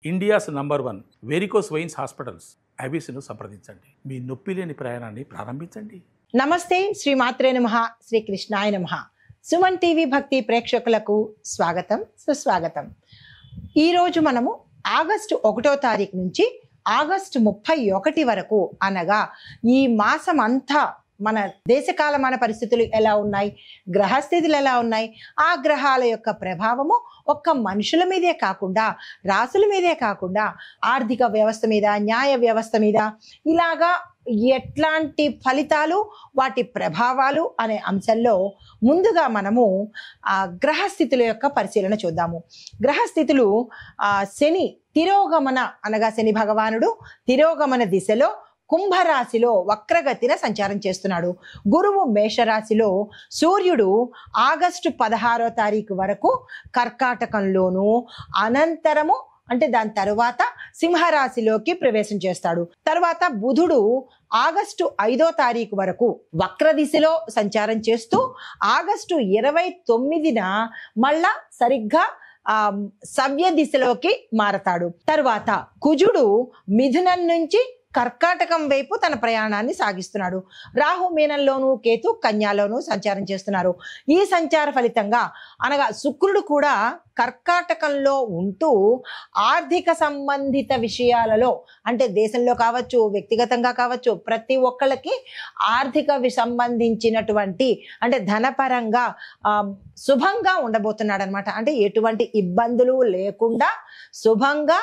India's number 1 varicose veins hospitals ఐబీసీను సంప్రదించండి. మీ నొప్పి లేని ప్రయాణాన్ని ప్రారంభించండి. నమస్తే, శ్రీ మాత్రే నమః, శ్రీ కృష్ణాయ నమః. సుమన్ టీవీ భక్తి ప్రేక్షకులకు స్వాగతం, సుస్వాగతం. ఈరోజు మనము ఆగస్టు 1వ తారీఖు నుంచి ఆగస్టు 31 వరకు అనగా ఈ మాసం అంతా మన దేశకాలమాన పరిస్థితులు ఎలా ఉన్నాయి, గ్రహస్థితులు ఎలా ఉన్నాయి, ఆ గ్రహాల యొక్క ప్రభావము ఒక్క మనుషుల మీదే కాకుండా, రాసుల మీదే కాకుండా, ఆర్థిక వ్యవస్థ మీద, న్యాయ వ్యవస్థ మీద, ఇలాగా ఎట్లాంటి ఫలితాలు, వాటి ప్రభావాలు అనే అంశంలో ముందుగా మనము గ్రహస్థితుల యొక్క పరిశీలన చూద్దాము. గ్రహస్థితులు శని తిరోగమన అనగా శని భగవానుడు తిరోగమన దిశలో కుంభరాశిలో వక్రగతిన సంచారం చేస్తున్నాడు. గురువు మేషరాశిలో, సూర్యుడు ఆగస్టు 16వ తారీఖు వరకు కర్కాటకంలోను, అనంతరము అంటే దాని తరువాత సింహరాశిలోకి ప్రవేశం చేస్తాడు. తర్వాత బుధుడు ఆగస్టు 5వ తారీఖు వరకు వక్ర దిశలో సంచారం చేస్తూ ఆగస్టు 29న మళ్ళా సరిగ్గా సవ్య దిశలోకి మారతాడు. తర్వాత కుజుడు మిథునం నుంచి కర్కాటకం వైపు తన ప్రయాణాన్ని సాగిస్తున్నాడు. రాహు మీనంలోను, కేతు కన్యాలోను సంచారం చేస్తున్నారు. ఈ సంచార ఫలితంగా అనగా శుక్రుడు కూడా కర్కాటకంలో ఉంటూ ఆర్థిక సంబంధిత విషయాలలో, అంటే దేశంలో కావచ్చు, వ్యక్తిగతంగా కావచ్చు, ప్రతి ఒక్కళ్ళకి ఆర్థిక సంబంధించినటువంటి అంటే ధనపరంగా శుభంగా ఉండబోతున్నాడు అనమాట. అంటే ఎటువంటి ఇబ్బందులు లేకుండా శుభంగా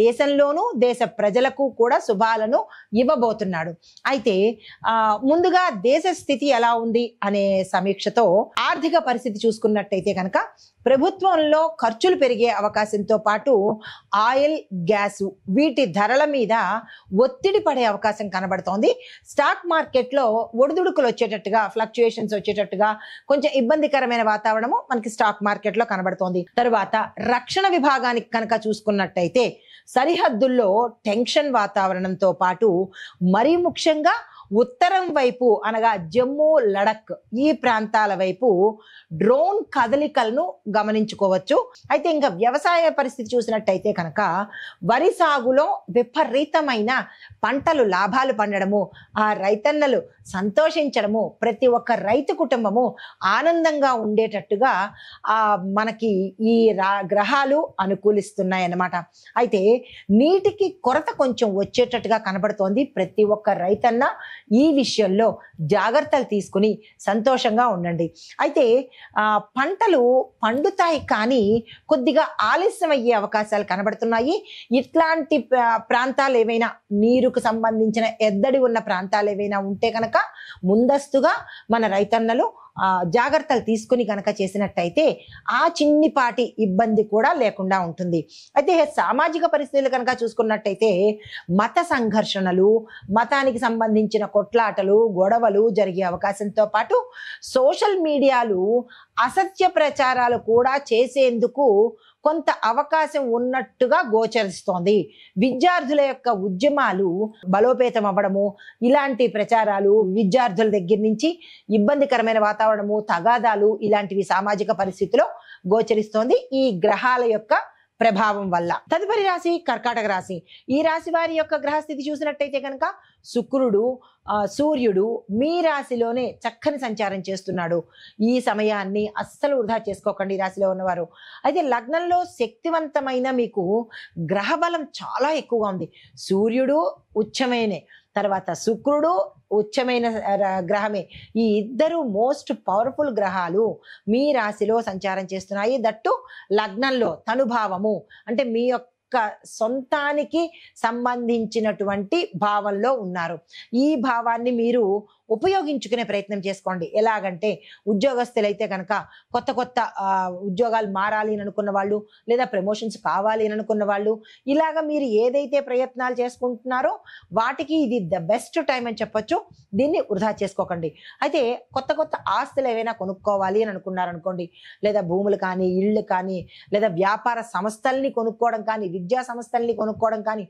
దేశంలోనూ దేశ ప్రజలకు కూడా శుభాలను ఇవ్వబోతున్నాడు. అయితే ముందుగా దేశ స్థితి ఎలా ఉంది అనే సమీక్షతో ఆర్థిక పరిస్థితి చూసుకున్నట్టయితే కనుక ప్రభుత్వంలో ఖర్చులు పెరిగే అవకాశంతో పాటు ఆయిల్, గ్యాసు వీటి ధరల మీద ఒత్తిడి పడే అవకాశం కనబడుతోంది. స్టాక్ మార్కెట్లో ఒడిదుడుకులు వచ్చేటట్టుగా, ఫ్లక్చుయేషన్స్ వచ్చేటట్టుగా కొంచెం ఇబ్బందికరమైన వాతావరణము మనకి స్టాక్ మార్కెట్లో కనబడుతోంది. తరువాత రక్షణ విభాగానికి కనుక చూసుకున్నట్టయితే సరిహద్దుల్లో టెన్షన్ వాతావరణంతో పాటు మరీ ముఖ్యంగా ఉత్తరం వైపు అనగా జమ్మూ, లడక్ ఈ ప్రాంతాల వైపు డ్రోన్ కదలికలను గమనించుకోవచ్చు. అయితే ఇంకా వ్యవసాయ పరిస్థితి చూసినట్టయితే కనుక వరి సాగులో విపరీతమైన పంటలు లాభాలు పండడము, ఆ రైతన్నలు సంతోషించడము, ప్రతి ఒక్క రైతు కుటుంబము ఆనందంగా ఉండేటట్టుగా మనకి ఈ గ్రహాలు అనుకూలిస్తున్నాయి అన్నమాట. అయితే నీటికి కొరత కొంచెం వచ్చేటట్టుగా కనబడుతోంది. ప్రతి ఒక్క రైతన్న ఈ విషయంలో జాగ్రత్తలు తీసుకుని సంతోషంగా ఉండండి. అయితే పంటలు పండుతాయి కానీ కొద్దిగా ఆలస్యం అయ్యే అవకాశాలు కనబడుతున్నాయి. ఇట్లాంటి ప్రాంతాలు ఏవైనా, నీరుకు సంబంధించిన ఎద్దడి ఉన్న ప్రాంతాలు ఏవైనా ఉంటే కనుక ముందస్తుగా మన రైతన్నలు జాగ్రత్తలు తీసుకుని కనుక చేసినట్టయితే ఆ చిన్నిపాటి ఇబ్బంది కూడా లేకుండా ఉంటుంది. అయితే సామాజిక పరిస్థితులు కనుక చూసుకున్నట్టయితే మత సంఘర్షణలు, మతానికి సంబంధించిన కొట్లాటలు, గొడవలు జరిగే అవకాశంతో పాటు సోషల్ మీడియాలు అసత్య ప్రచారాలు కూడా చేసేందుకు కొంత అవకాశం ఉన్నట్టుగా గోచరిస్తోంది. విద్యార్థుల యొక్క ఉద్యమాలు బలోపేతం అవ్వడము, ఇలాంటి ప్రచారాలు, విద్యార్థుల దగ్గర నుంచి ఇబ్బందికరమైన వాతావరణము, తగాదాలు ఇలాంటివి సామాజిక పరిస్థితిలో గోచరిస్తోంది ఈ గ్రహాల యొక్క ప్రభావం వల్ల. తదుపరి రాశి కర్కాటక రాశి. ఈ రాశి వారి యొక్క గ్రహస్థితి చూసినట్టయితే కనుక శుక్రుడు, సూర్యుడు మీ రాశిలోనే చక్కని సంచారం చేస్తున్నాడు. ఈ సమయాన్ని అస్సలు వృధా చేసుకోకండి ఈ రాశిలో ఉన్నవారు. అయితే లగ్నంలో శక్తివంతమైన మీకు గ్రహ బలం చాలా ఎక్కువగా ఉంది. సూర్యుడు ఉచ్చమైనే, తర్వాత శుక్రుడు ఉచ్చమైన గ్రహమే. ఈ ఇద్దరు మోస్ట్ పవర్ఫుల్ గ్రహాలు మీ రాశిలో సంచారం చేస్తున్నాయి. దట్టు లగ్నంలో తనుభావము అంటే మీ యొక్క సొంతానికి సంబంధించినటువంటి భావంలో ఉన్నారు. ఈ భావాన్ని మీరు ఉపయోగించుకునే ప్రయత్నం చేసుకోండి. ఎలాగంటే ఉద్యోగస్తులైతే కనుక కొత్త కొత్త ఉద్యోగాలు మారాలి అని అనుకున్న వాళ్ళు, లేదా ప్రమోషన్స్ కావాలి అని అనుకున్న వాళ్ళు, ఇలాగ మీరు ఏదైతే ప్రయత్నాలు చేసుకుంటున్నారో వాటికి ఇది ద బెస్ట్ టైం అని చెప్పొచ్చు. దీన్ని వృధా చేసుకోకండి. అయితే కొత్త కొత్త ఆస్తులు ఏవైనా కొనుక్కోవాలి అని అనుకున్నారనుకోండి, లేదా భూములు కానీ, ఇళ్ళు కానీ, లేదా వ్యాపార సంస్థల్ని కొనుక్కోవడం కానీ, విద్యా సంస్థల్ని కొనుక్కోవడం కానీ,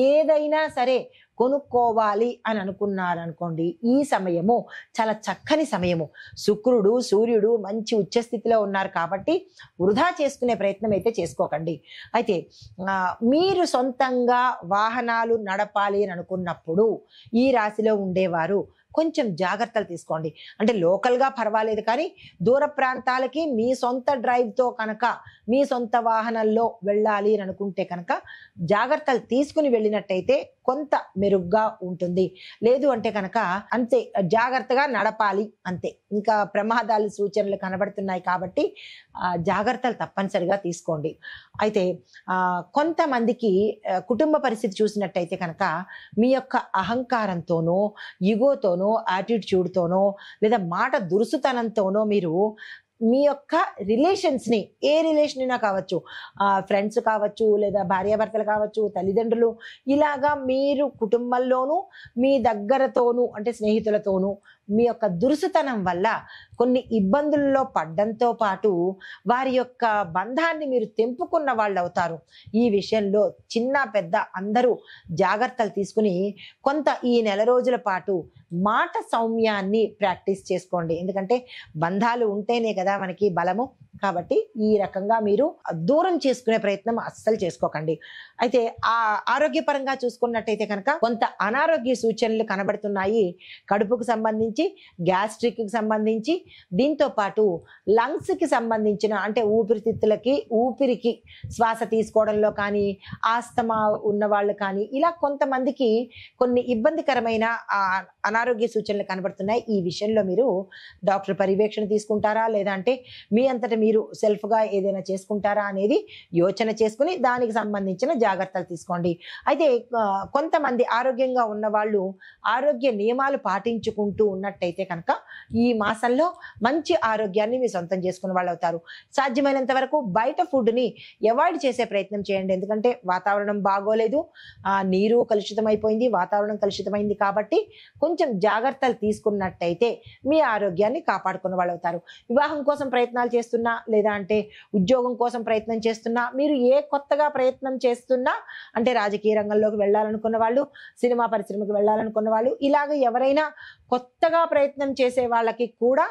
ఏదైనా సరే కొనుక్కోవాలి అని అనుకున్నారనుకోండి, ఈ సమయము చాలా చక్కని సమయము. శుక్రుడు సూర్యుడు మంచి ఉచ్చస్థితిలో ఉన్నారు కాబట్టి వృధా చేసుకునే ప్రయత్నం అయితే చేసుకోకండి. అయితే మీరు సొంతంగా వాహనాలు నడపాలి అని అనుకున్నప్పుడు ఈ రాశిలో ఉండేవారు కొంచెం జాగ్రత్తలు తీసుకోండి. అంటే లోకల్గా పర్వాలేదు, కానీ దూర ప్రాంతాలకి మీ సొంత డ్రైవ్తో కనుక, మీ సొంత వాహనంలో వెళ్ళాలి అని అనుకుంటే కనుక జాగ్రత్తలు తీసుకుని వెళ్ళినట్టయితే కొంత మెరుగ్గా ఉంటుంది. లేదు అంటే కనుక అంతే, జాగ్రత్తగా నడపాలి అంతే. ఇంకా ప్రమాదాలు సూచనలు కనబడుతున్నాయి కాబట్టి జాగ్రత్తలు తప్పనిసరిగా తీసుకోండి. అయితే కొంతమందికి కుటుంబ పరిస్థితి చూసినట్టయితే కనుక మీ యొక్క అహంకారంతోనో, ఇగోతోనో, యాటిట్యూడ్తోనో, లేదా మాట దురుసుతనంతోనో మీరు మీ యొక్క రిలేషన్స్ని, ఏ రిలేషన్ అయినా కావచ్చు, ఫ్రెండ్స్ కావచ్చు, లేదా భార్యాభర్తలు కావచ్చు, తల్లిదండ్రులు, ఇలాగా మీరు కుటుంబంలోనూ మీ దగ్గరతోనూ అంటే స్నేహితులతోనూ మీ యొక్క దురుసుతనం వల్ల కొన్ని ఇబ్బందుల్లో పడ్డంతో పాటు వారి యొక్క బంధాన్ని మీరు తెంపుకున్న వాళ్ళు అవుతారు. ఈ విషయంలో చిన్న పెద్ద అందరూ జాగ్రత్తలు తీసుకుని కొంత ఈ నెల రోజుల పాటు మాట సౌమ్యాన్ని ప్రాక్టీస్ చేసుకోండి. ఎందుకంటే బంధాలు ఉంటేనే కదా మనకి బలము. కాబట్టి ఈ రకంగా మీరు దూరం చేసుకునే ప్రయత్నం అస్సలు చేసుకోకండి. అయితే ఆరోగ్యపరంగా చూసుకున్నట్టయితే కనుక కొంత అనారోగ్య సూచనలు కనబడుతున్నాయి. కడుపుకు సంబంధించి, గ్యాస్ట్రిక్ కి సంబంధించి, దీంతో పాటు లంగ్స్ కి సంబంధించిన అంటే ఊపిరితిత్తులకి, ఊపిరికి శ్వాస తీసుకోవడంలో కానీ, ఆస్తమా ఉన్న వాళ్ళు కానీ, ఇలా కొంతమందికి కొన్ని ఇబ్బందికరమైన అనారోగ్య సూచనలు కనబడుతున్నాయి. ఈ విషయంలో మీరు డాక్టర్ పర్యవేక్షణ తీసుకుంటారా, లేదా అంటే మీ అంతటా మీరు సెల్ఫ్గా ఏదైనా చేసుకుంటారా అనేది యోచన చేసుకుని దానికి సంబంధించిన జాగ్రత్తలు తీసుకోండి. అయితే కొంతమంది ఆరోగ్యంగా ఉన్న వాళ్ళు ఆరోగ్య నియమాలు పాటించుకుంటూ ఉన్నట్టయితే కనుక ఈ మాసంలో మంచి ఆరోగ్యాన్ని మీ సొంతం చేసుకునే వాళ్ళు అవుతారు. సాధ్యమైనంత వరకు బయట ఫుడ్ని అవాయిడ్ చేసే ప్రయత్నం చేయండి. ఎందుకంటే వాతావరణం బాగోలేదు, నీరు కలుషితమైపోయింది, వాతావరణం కలుషితమైంది. కాబట్టి కొంచెం జాగ్రత్తలు తీసుకున్నట్టయితే మీ ఆరోగ్యాన్ని కాపాడుకునే వాళ్ళు అవుతారు. వివాహం కోసం ప్రయత్నాలు చేస్తున్నా, లేదా అంటే ఉద్యోగం కోసం ప్రయత్నం చేస్తున్నా, మీరు ఏ కొత్తగా ప్రయత్నం చేస్తున్నా, అంటే రాజకీయ రంగంలోకి వెళ్ళాలనుకున్న వాళ్ళు, సినిమా పరిశ్రమకు వెళ్ళాలనుకున్న వాళ్ళు, ఇలాగ ఎవరైనా కొత్తగా ప్రయత్నం చేసే వాళ్ళకి కూడా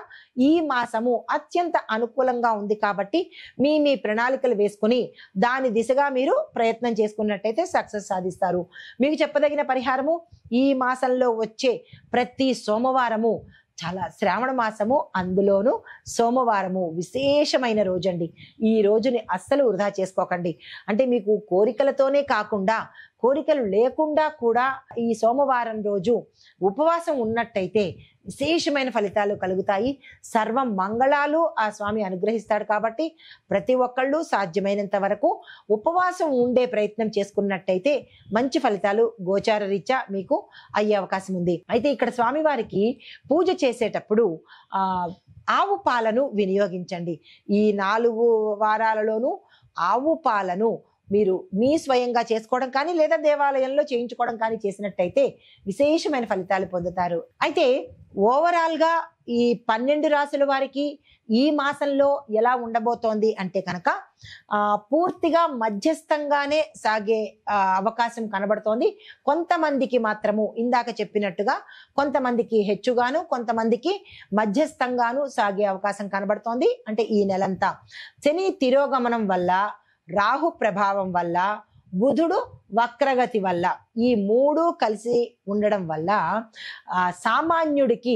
ఈ మాసము అత్యంత అనుకూలంగా ఉంది. కాబట్టి మీ ప్రణాళికలు వేసుకుని దాని దిశగా మీరు ప్రయత్నం చేసుకున్నట్టయితే సక్సెస్ సాధిస్తారు. మీకు చెప్పదగిన పరిహారము, ఈ మాసంలో వచ్చే ప్రతి సోమవారము చాలా శ్రావణ మాసము, అందులోనూ సోమవారము విశేషమైన రోజండి. ఈ రోజుని అస్సలు వృధా చేసుకోకండి. అంటే మీకు కోరికలతోనే కాకుండా కోరికలు లేకుండా కూడా ఈ సోమవారం రోజు ఉపవాసం ఉన్నట్టయితే విశేషమైన ఫలితాలు కలుగుతాయి. సర్వం మంగళాలు ఆ స్వామి అనుగ్రహిస్తాడు. కాబట్టి ప్రతి ఒక్కళ్ళు సాధ్యమైనంత వరకు ఉపవాసం ఉండే ప్రయత్నం చేసుకున్నట్టయితే మంచి ఫలితాలు గోచార రీత్యా మీకు అయ్యే అవకాశం ఉంది. అయితే ఇక్కడ స్వామివారికి పూజ చేసేటప్పుడు ఆవు పాలను వినియోగించండి. ఈ 4 వారాలలోనూ ఆవు పాలను మీరు మీ స్వయంగా చేసుకోవడం కానీ, లేదా దేవాలయంలో చేయించుకోవడం కానీ చేసినట్టయితే విశేషమైన ఫలితాలు పొందుతారు. అయితే ఓవరాల్గా ఈ 12 రాశుల వారికి ఈ మాసంలో ఎలా ఉండబోతోంది అంటే కనుక పూర్తిగా మధ్యస్థంగానే సాగే అవకాశం కనబడుతోంది. కొంతమందికి మాత్రము ఇందాక చెప్పినట్టుగా కొంతమందికి హెచ్చుగాను, కొంతమందికి మధ్యస్థంగాను సాగే అవకాశం కనబడుతోంది. అంటే ఈ నెలంతా శని తిరోగమనం వల్ల, రాహు ప్రభావం వల్ల, బుధుడు వక్రగతి వల్ల, ఈ 3 కలిసి ఉండడం వల్ల సామాన్యుడికి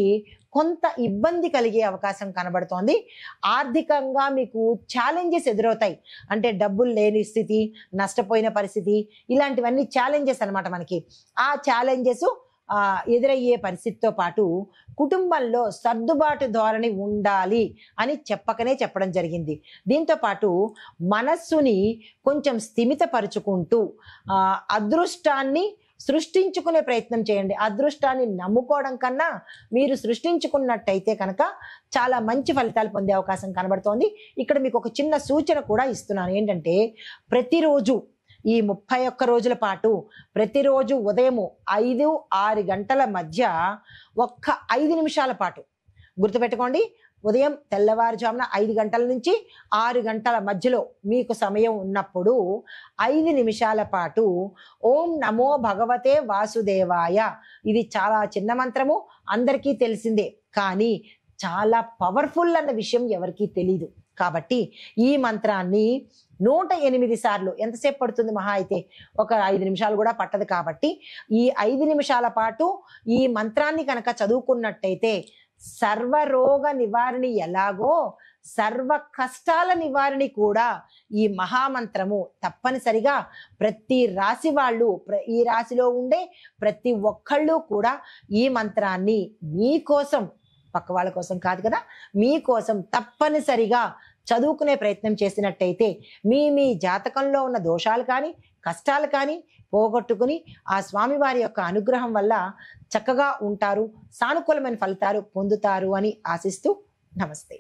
కొంత ఇబ్బంది కలిగే అవకాశం కనబడుతోంది. ఆర్థికంగా మీకు ఛాలెంజెస్ ఎదురవుతాయి. అంటే డబ్బులు లేని స్థితి, నష్టపోయిన పరిస్థితి, ఇలాంటివన్నీ ఛాలెంజెస్ అన్నమాట. మనకి ఆ ఛాలెంజెస్ ఎదురయ్యే పరిస్థితితో పాటు కుటుంబంలో సర్దుబాటు ధోరణి ఉండాలి అని చెప్పడం జరిగింది. దీంతో పాటు మనస్సుని కొంచెం స్థిమితపరుచుకుంటూ అదృష్టాన్ని సృష్టించుకునే ప్రయత్నం చేయండి. అదృష్టాన్ని నమ్ముకోవడం కన్నా మీరు సృష్టించుకున్నట్టయితే కనుక చాలా మంచి ఫలితాలు పొందే అవకాశం కనబడుతోంది. ఇక్కడ మీకు ఒక చిన్న సూచన కూడా ఇస్తున్నాను. ఏంటంటే ప్రతిరోజు ఈ 31 రోజుల పాటు ప్రతిరోజు ఉదయం 5-6 గంటల మధ్య ఒక్క 5 నిమిషాల పాటు గుర్తుపెట్టుకోండి, ఉదయం తెల్లవారుజామున 5 గంటల నుంచి 6 గంటల మధ్యలో మీకు సమయం ఉన్నప్పుడు 5 నిమిషాల పాటు ఓం నమో భగవతే వాసుదేవాయ, ఇది చాలా చిన్న మంత్రము, అందరికీ తెలిసిందే, కానీ చాలా పవర్ఫుల్ అన్న విషయం ఎవరికీ తెలీదు. కాబట్టి ఈ మంత్రాన్ని 108 సార్లు, ఎంతసేపు పడుతుంది మహా అయితే ఒక 5 నిమిషాలు కూడా పట్టదు. కాబట్టి ఈ 5 నిమిషాల పాటు ఈ మంత్రాన్ని కనుక చదువుకున్నట్టయితే సర్వరోగ నివారణి ఎలాగో సర్వ కష్టాల నివారణి కూడా ఈ మహామంత్రము తప్పనిసరిగా ప్రతి రాశి వాళ్ళు, ఈ రాశిలో ఉండే ప్రతి ఒక్కళ్ళు కూడా ఈ మంత్రాన్ని మీకోసం, పక్క వాళ్ళ కోసం కాదు కదా, మీకోసం తప్పనిసరిగా చదువుకునే ప్రయత్నం చేసినట్టయితే మీ జాతకంలో ఉన్న దోషాలు కానీ కష్టాలు కానీ పోగొట్టుకుని ఆ స్వామివారి యొక్క అనుగ్రహం వల్ల చక్కగా ఉంటారు, సానుకూలమైన ఫలితాలు పొందుతారు అని ఆశిస్తూ నమస్తే.